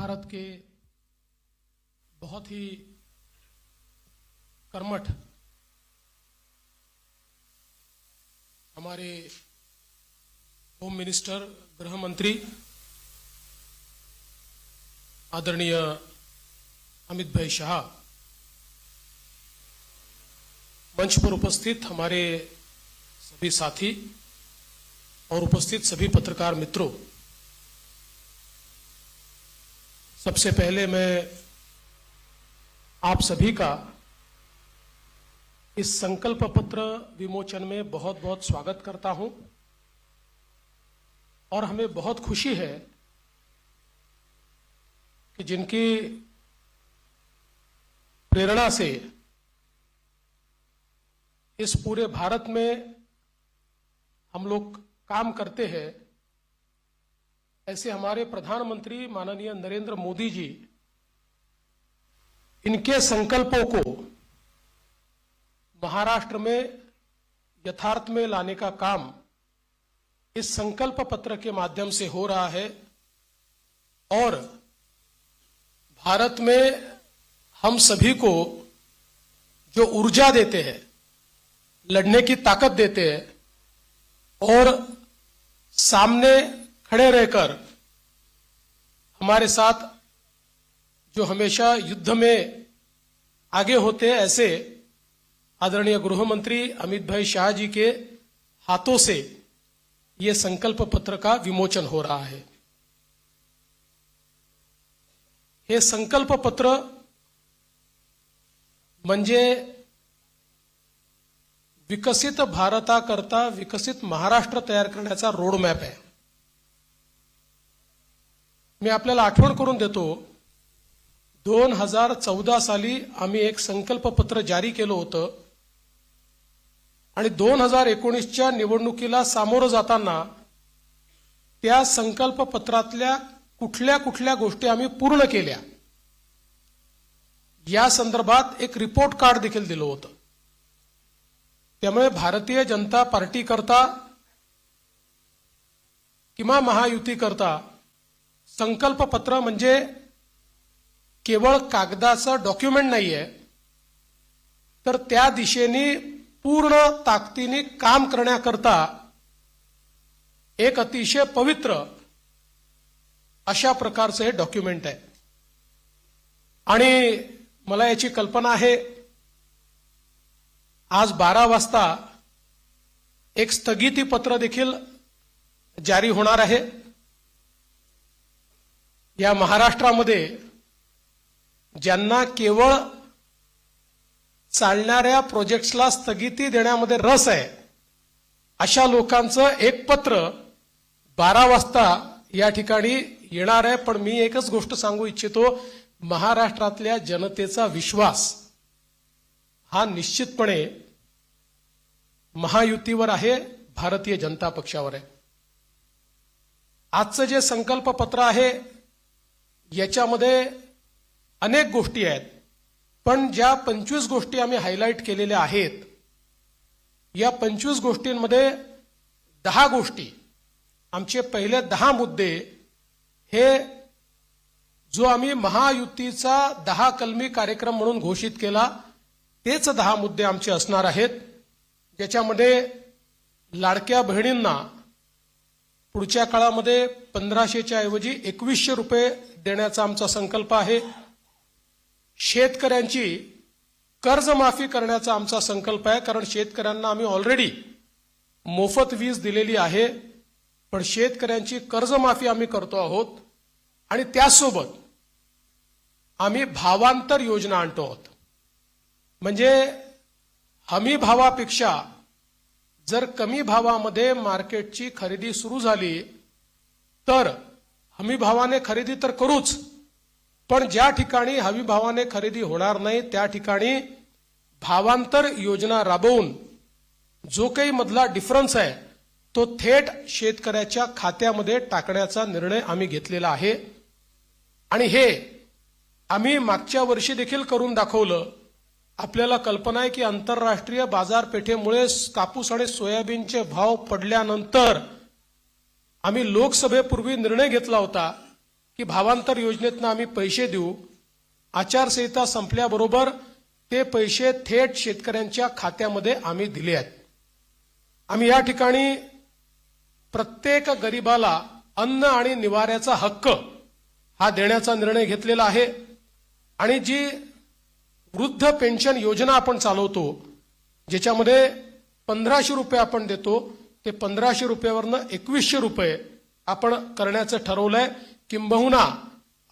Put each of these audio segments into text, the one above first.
भारत के बहुत ही कर्मठ हमारे होम मिनिस्टर गृह मंत्री आदरणीय अमित भाई शाह, मंच पर उपस्थित हमारे सभी साथी और उपस्थित सभी पत्रकार मित्रों, सबसे पहले मैं आप सभी का इस संकल्प पत्र विमोचन में बहुत बहुत स्वागत करता हूं और हमें बहुत खुशी है कि जिनकी प्रेरणा से इस पूरे भारत में हम लोग काम करते हैं, ऐसे हमारे प्रधानमंत्री माननीय नरेंद्र मोदी जी इनके संकल्पों को महाराष्ट्र में यथार्थ में लाने का काम इस संकल्प पत्र के माध्यम से हो रहा है। और भारत में हम सभी को जो ऊर्जा देते हैं, लड़ने की ताकत देते हैं और सामने खड़े रहकर हमारे साथ जो हमेशा युद्ध में आगे होते हैं, ऐसे आदरणीय गृह मंत्री अमित भाई शाह जी के हाथों से ये संकल्प पत्र का विमोचन हो रहा है। हे संकल्प पत्र म्हणजे विकसित भारताकरता विकसित महाराष्ट्र तयार करण्याचा रोड मॅप आहे। मी आपल्याला आठवण करून देतो, 2014 साली आम्ही एक संकल्प पत्र जारी केलं होतं आणि 2019च्या निवडणुकीला सामोरं जाताना त्या संकल्प पत्रातल्या कुठल्या कुठल्या गोष्टी आम्ही पूर्ण केल्या या संदर्भात एक रिपोर्ट कार्ड देखील दिलं होतं। त्यामुळे भारतीय जनता पार्टी करता किंवा महायुती करता संकल्प पत्र म्हणजे केवळ कागदाचं डॉक्युमेंट नाहीये, तर त्या दिशेने पूर्ण ताकदीने काम करण्याकरता एक अतिशय पवित्र अशा प्रकारचं हे डॉक्युमेंट आहे। आणि मला याची कल्पना आहे, आज 12 वाजता एक स्थगिती पत्र देखील जारी होणार आहे। या महाराष्ट्रामध्ये ज्यांना केवळ चालणाऱ्या प्रोजेक्ट्सला स्थगिती देण्यामध्ये रस आहे, अशा लोकांचं एक पत्र 12 वाजता या ठिकाणी येणार आहे। पण मी एकच गोष्ट सांगू इच्छितो, महाराष्ट्रातल्या जनतेचा विश्वास हा निश्चितपणे महायुतीवर आहे, भारतीय जनता पक्षावर आहे। आजचं जे संकल्प पत्र आहे याच्यामध्ये अनेक गोष्टी आहेत, पण ज्या 25 गोष्टी आम्ही हायलाइट केलेल्या आहेत, या 25 गोष्टींमध्ये 10 गोष्टी, आमचे पहिले 10 मुद्दे हे जो आम्ही महायुतीचा 10 कलमी कार्यक्रम म्हणून घोषित केला, तेच 10 मुद्दे आमचे असणार आहेत। ज्याच्यामध्ये लाडक्या बहिणींना पुढच्या काळामध्ये 1500च्या ऐवजी 2100 रुपये देण्याचा आमचा संकल्प आहे। शेतकऱ्यांची कर्जमाफी करण्याचा आमचा संकल्प आहे, कारण शेतकऱ्यांना आम्ही ऑलरेडी मोफत वीज दिलेली आहे, पण शेतकऱ्यांची कर्जमाफी आम्ही करतो आहोत। आणि त्यासोबत आम्ही भावांतर योजना आणतो आहोत। म्हणजे हमी भावापेक्षा जर कमी भावामध्ये मार्केटची खरेदी सुरू झाली तर हमी भावाने खरेदी तर करूच, पण ज्या ठिकाणी हमी भावाने खरेदी होणार नाही त्या ठिकाणी भावांतर योजना राबवून जो काही मधला डिफरन्स आहे तो थेट शेतकऱ्याच्या खात्यामध्ये टाकण्याचा निर्णय आम्ही घेतलेला आहे। आणि हे आम्ही मागच्या वर्षी देखील करून दाखवलं। आपल्याला कल्पना आहे की आंतरराष्ट्रीय बाजारपेठेमुळे कापूस आणि सोयाबीनचे भाव पडल्यानंतर आम्ही लोकसभेपूर्वी निर्णय घेतला होता की भावांतर योजनेतनं आम्ही पैसे देऊ, आचारसंहिता संपल्याबरोबर ते पैसे थेट शेतकऱ्यांच्या खात्यामध्ये आम्ही दिले आहेत. आम्ही या ठिकाणी प्रत्येक गरिबाला अन्न आणि निवाऱ्याचा हक्क हा देण्याचा निर्णय घेतलेला आहे. आणि जी वृद्ध पेन्शन योजना आपण चालवतो, ज्याच्यामध्ये 1500 रुपये आपण देतो, ते 1500 रुपयावरनं 2100 रुपये आपण करण्याचं ठरवलंय. किंबहुना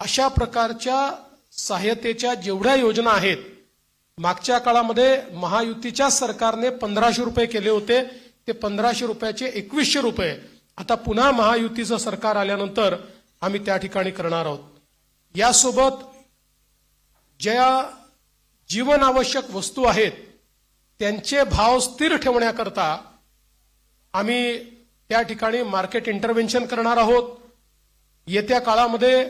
अशा प्रकारच्या सहाय्यतेच्या जेवढ्या योजना आहेत, मागच्या काळामध्ये महायुतीच्या सरकारने 1500 रुपये केले होते, ते 1500 रुपयाचे 2100 रुपये आता पुन्हा महायुतीचं सरकार आल्यानंतर आम्ही त्या ठिकाणी करणार आहोत. यासोबत ज्या जीवनावश्यक वस्तू आहेत त्यांचे भाव स्थिर ठेवण्याकरता आम्ही त्या ठिकाणी मार्केट इंटरव्हेन्शन करणार आहोत. येत्या काळामध्ये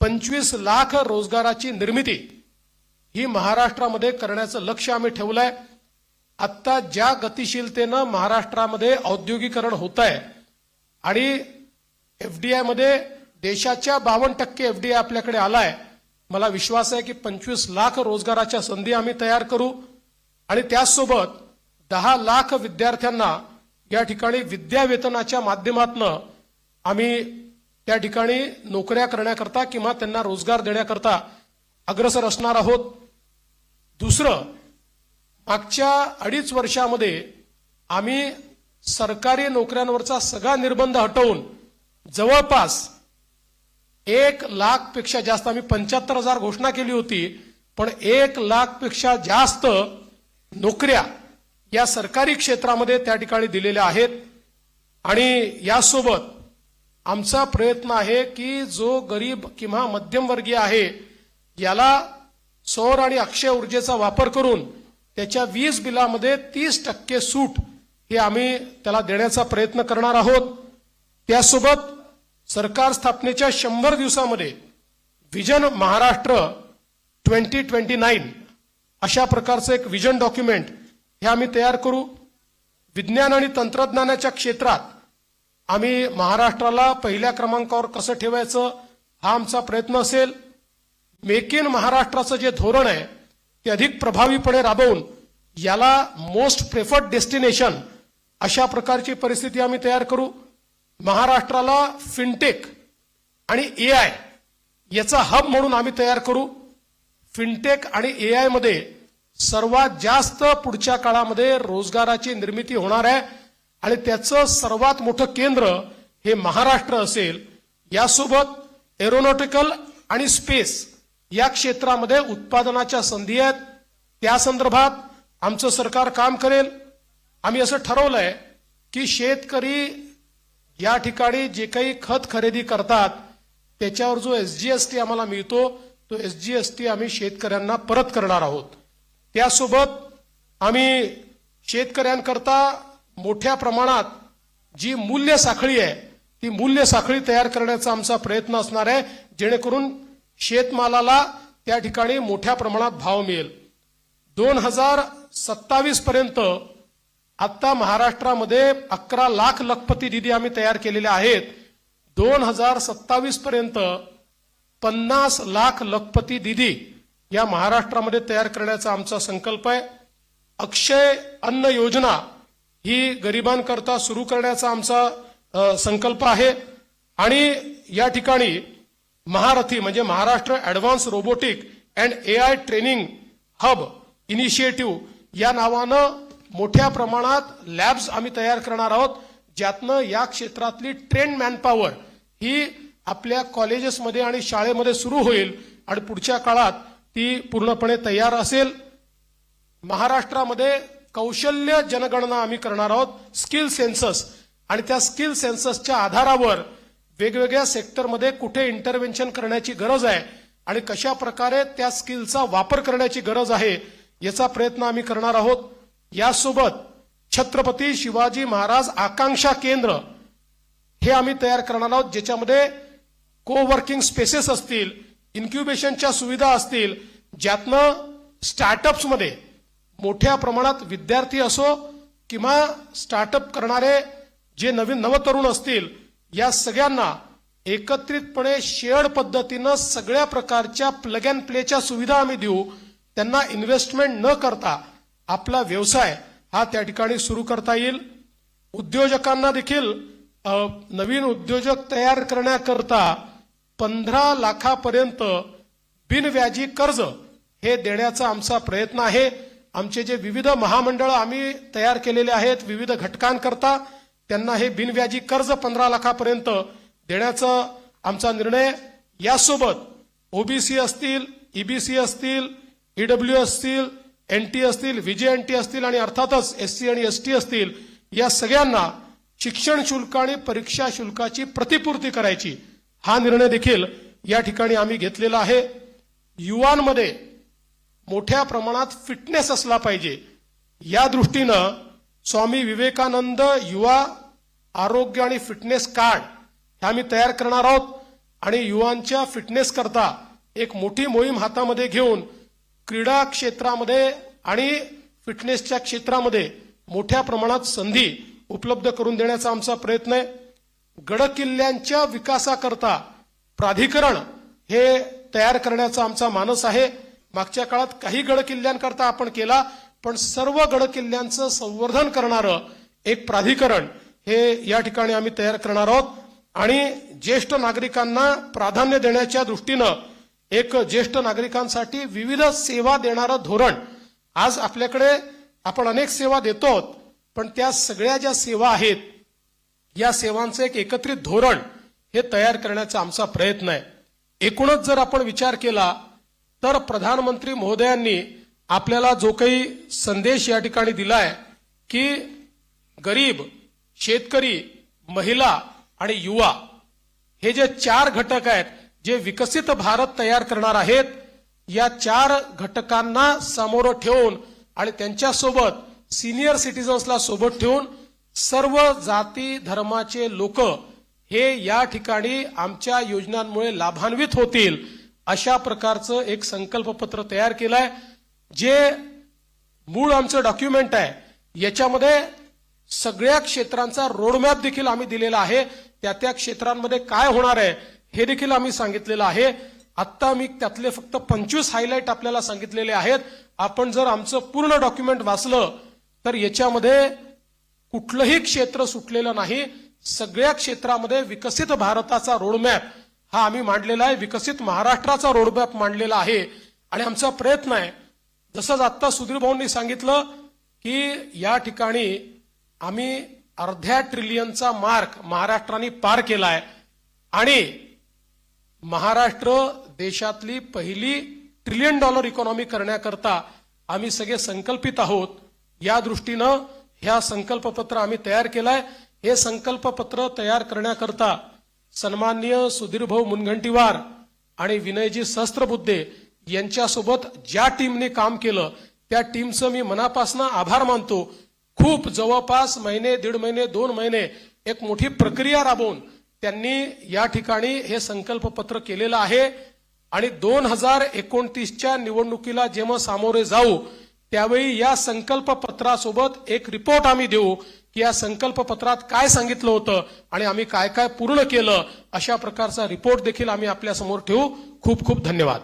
25 लाख रोजगाराची निर्मिती ही महाराष्ट्रामध्ये करण्याचं लक्ष्य आम्ही ठेवलंय. आत्ता ज्या गतिशीलतेनं महाराष्ट्रामध्ये औद्योगिकरण होत आहे आणि एफडीआय मध्ये देशाच्या 52% एफडीआय आपल्याकडे आलाय, मला विश्वास आहे की 25 लाख रोजगाराच्या संधी आम्ही तयार करू. आणि त्याचसोबत 10 लाख विद्यार्थ्यांना या ठिकाणी विद्यावेतनाच्या माध्यमातून आम्ही त्या ठिकाणी नोकऱ्या करण्याकरता किंवा त्यांना रोजगार देण्याकरता अग्रसर असणार आहोत. दुसरं, मागच्या 2.5 वर्षामध्ये आम्ही सरकारी नोकऱ्यांवरचा सगळा निर्बंध हटवून जवळपास 1 लाखपेक्षा जास्त, आम्ही 75,000 घोषणा केली होती, पण 1 लाखपेक्षा जास्त नोकऱ्या या सरकारी क्षेत्रामध्ये त्या ठिकाणी दिलेल्या आहेत. आणि यासोबत आमचा प्रयत्न आहे की जो गरीब किंवा मध्यमवर्गीय आहे याला सौर आणि अक्षय ऊर्जेचा वापर करून त्याच्या वीज बिलामध्ये 30% सूट हे आम्ही त्याला देण्याचा प्रयत्न करणार आहोत. त्यासोबत सरकार स्थापनेच्या 100 दिवसामध्ये विजन महाराष्ट्र 2029 अशा प्रकारचं एक विजन डॉक्युमेंट हे आम्ही तयार करू. विज्ञान आणि तंत्रज्ञानाच्या क्षेत्रात आम्ही महाराष्ट्राला पहिल्या क्रमांकावर कसं ठेवायचं हा आमचा प्रयत्न असेल. मेक इन महाराष्ट्राचं जे धोरण आहे ते अधिक प्रभावीपणे राबवून याला मोस्ट प्रेफर्ड डेस्टिनेशन अशा प्रकारची परिस्थिती आम्ही तयार करू. महाराष्ट्राला फिनटेक आणि एआय याचा हब म्हणून आम्ही तयार करू. फिनटेक आणि एआय मध्ये सर्वात जास्त पुढच्या काळामध्ये रोजगाराची निर्मिती होणार आहे आणि त्याचं सर्वात मोठं केंद्र हे महाराष्ट्र असेल. यासोबत एरोनॉटिकल आणि स्पेस या क्षेत्रामध्ये उत्पादनाच्या संधी आहेत, त्या संदर्भात आमचं सरकार काम करेल. आम्ही असं ठरवलंय की शेतकरी या ठिकाणी जे काही खत खरेदी करतात त्याच्यावर जो एसजीएसटी आम्हाला मिळतो तो एसजीएसटी आम्ही शेतकऱ्यांना परत करणार आहोत. त्यासोबत आम्ही शेतकऱ्यांकरता मोठ्या प्रमाणात जी मूल्य साखळी आहे ती मूल्य साखळी तयार करण्याचा आमचा प्रयत्न असणार आहे, जेणेकरून शेतमालाला त्या ठिकाणी मोठ्या प्रमाणात भाव मिळेल. 2027 पर्यंत आता महाराष्ट्रामध्ये 11 लाख लखपती निधी आम्ही तयार केलेले आहेत. 2027 पर्यंत 50 लाख लखपती निधी या महाराष्ट्रामध्ये तयार करण्याचा आमचा संकल्प आहे. अक्षय अन्न योजना ही गरिबांकरता सुरू करण्याचा आमचा संकल्प आहे. आणि या ठिकाणी महारथी म्हणजे Maharashtra advance robotic and AI training hub initiative या नावानं मोठ्या प्रमाणात लॅब्स आम्ही तयार करणार आहोत, ज्यातनं या क्षेत्रातली ट्रेंड मॅनपॉवर ही आपल्या कॉलेजेसमध्ये आणि शाळेमध्ये सुरू होईल आणि पुढच्या काळात ती पूर्णपणे तयार असेल. महाराष्ट्रामध्ये कौशल्य जनगणना आम्ही करणार आहोत, स्किल सेन्सस, आणि त्या स्किल सेन्ससच्या आधारावर वेगवेगळ्या सेक्टरमध्ये कुठे इंटरव्हेन्शन करण्याची गरज आहे आणि कशा प्रकारे त्या स्किलचा वापर करण्याची गरज आहे याचा प्रयत्न आम्ही करणार आहोत. यासोबत छत्रपती शिवाजी महाराज आकांक्षा केंद्र हे आम्ही तयार करणार आहोत, ज्याच्यामध्ये कोवर्किंग स्पेसेस असतील, इन्क्युबेशनच्या सुविधा असतील, ज्यातनं स्टार्टअप्समध्ये मोठ्या प्रमाणात विद्यार्थी असो किंवा स्टार्टअप करणारे जे नवतरुण असतील या सगळ्यांना एकत्रितपणे शेअर्ड पद्धतीनं सगळ्या प्रकारच्या प्लग अँड प्लेच्या सुविधा आम्ही देऊ, त्यांना इन्व्हेस्टमेंट न करता आपला व्यवसाय हा त्या ठिकाणी सुरू करता येईल। उद्योजकांना देखील नवीन उद्योजक तयार करण्याकरता 15 लाखापर्यंत बिनव्याजी कर्ज हे देण्याचा आमचा प्रयत्न आहे। आमचे जे विविध महामंडळ आम्ही तयार केलेले आहेत विविध घटकांकरता, त्यांना हे बिनव्याजी कर्ज 15 लाखापर्यंत देण्याचा आमचा निर्णय। यासोबत ओबीसी असतील, ईबीसी असतील, ईडब्ल्यू असतील, एनटी असतील, व्हीजेएनटी असतील आणि अर्थातच एससी आणि एसटी असतील, या सगळ्यांना शिक्षण शुल्क आणि परीक्षा शुल्काची प्रतिपूर्ती करायची हा निर्णय देखील या ठिकाणी आम्ही घेतलेला आहे। युवांमध्ये मोठ्या प्रमाणात फिटनेस असला पाहिजे, या दृष्टीनं स्वामी विवेकानंद युवा आरोग्य आणि फिटनेस कार्ड हे आम्ही तयार करणार आहोत आणि युवांच्या फिटनेस करता एक मोठी मोहीम हातामध्ये घेऊन क्रीडा क्षेत्रामध्ये आणि फिटनेसच्या क्षेत्रामध्ये मोठ्या प्रमाणात संधी उपलब्ध करून देण्याचा आमचा प्रयत्न आहे। गडकिल्ल्यांच्या विकासाकरता प्राधिकरण हे तयार करण्याचा आमचा मानस आहे। मागच्या काळात काही गडकिल्ल्यांकरता आपण केला, पण सर्व गडकिल्ल्यांचं संवर्धन करणारं एक प्राधिकरण हे या ठिकाणी आम्ही तयार करणार आहोत आणि ज्येष्ठ नागरिकांना प्राधान्य देण्याच्या दृष्टीनं एक ज्येष्ठ नागरिकांसाठी विविध सेवा देणारं धोरण, आज आपल्याकडे आपण अनेक सेवा देतो, पण त्या सगळ्या ज्या सेवा आहेत या सेवांचं एक एकत्रित धोरण हे तयार करण्याचा आमचा प्रयत्न आहे। एकूणच जर आपण विचार केला तर प्रधानमंत्री महोदयांनी आपल्याला जो काही संदेश या ठिकाणी दिलाय की गरीब, शेतकरी, महिला आणि युवा हे जे 4 घटक आहेत जे विकसित भारत तयार करणार आहेत, या 4 घटकांना समोर ठेवून आणि त्यांच्यासोबत सिनियर सिटीजन्सला सोबत ठेवून सर्व जाती धर्माचे लोक हे या ठिकाणी आमच्या योजनांमुळे लाभान्वित होतील अशा प्रकारचं एक संकल्पपत्र तयार केलंय। जे मूळ आमचं डॉक्युमेंट आहे याच्यामध्ये सगळ्या क्षेत्रांचा रोडमॅप देखील आम्ही दिलेला आहे, त्या क्षेत्रांमध्ये काय होणार आहे हे देखील आम्ही सांगितलेलं आहे। आता मी त्यातले फक्त 25 हायलाइट आपल्याला सांगितलेले आहेत। आपण जर आमचं पूर्ण डॉक्युमेंट वाचलं तर याच्यामध्ये कुठलंही क्षेत्र सुटलेलं नाही, सगळ्या क्षेत्रामध्ये विकसित भारताचा रोडमॅप हा आम्ही मांडलेला आहे, विकसित महाराष्ट्राचा रोडमॅप मांडलेला आहे आणि आमचा प्रयत्न आहे, जसं आता सुधीर भाऊंनी सांगितलं की या ठिकाणी आम्ही अर्ध्या ट्रिलियनचा मार्क महाराष्ट्राने पार केलाय आणि महाराष्ट्र देशातली पहिली $1 ट्रिलियन इकॉनॉमी करण्याकरता आम्ही सगळे संकल्पित आहोत। या दृष्टीनं ह्या संकल्पपत्र आम्ही तयार केलाय। हे संकल्पपत्र तयार करण्याकरता सन्माननीय सुधीरभाऊ मुनगंटीवार आणि विनयजी सहस्त्रबुद्धे यांच्यासोबत ज्या टीमने काम केलं त्या टीमचं मी मनापासून आभार मानतो। खूप जवळपास महिने, 1.5 महिने, 2 महिने एक मोठी प्रक्रिया राबवून त्यांनी या ठिकाणी हे संकल्पपत्र केलेलं आहे आणि 2029च्या निवडणुकीला जेव्हा सामोरे जाऊ त्यावेळी या संकल्पपत्रासोबत एक रिपोर्ट आम्ही देऊ की या संकल्पपत्रात काय सांगितलं होतं आणि आम्ही काय काय पूर्ण केलं, अशा प्रकारचा रिपोर्ट देखील आम्ही आपल्या समोर ठेवू। खूप खूप धन्यवाद।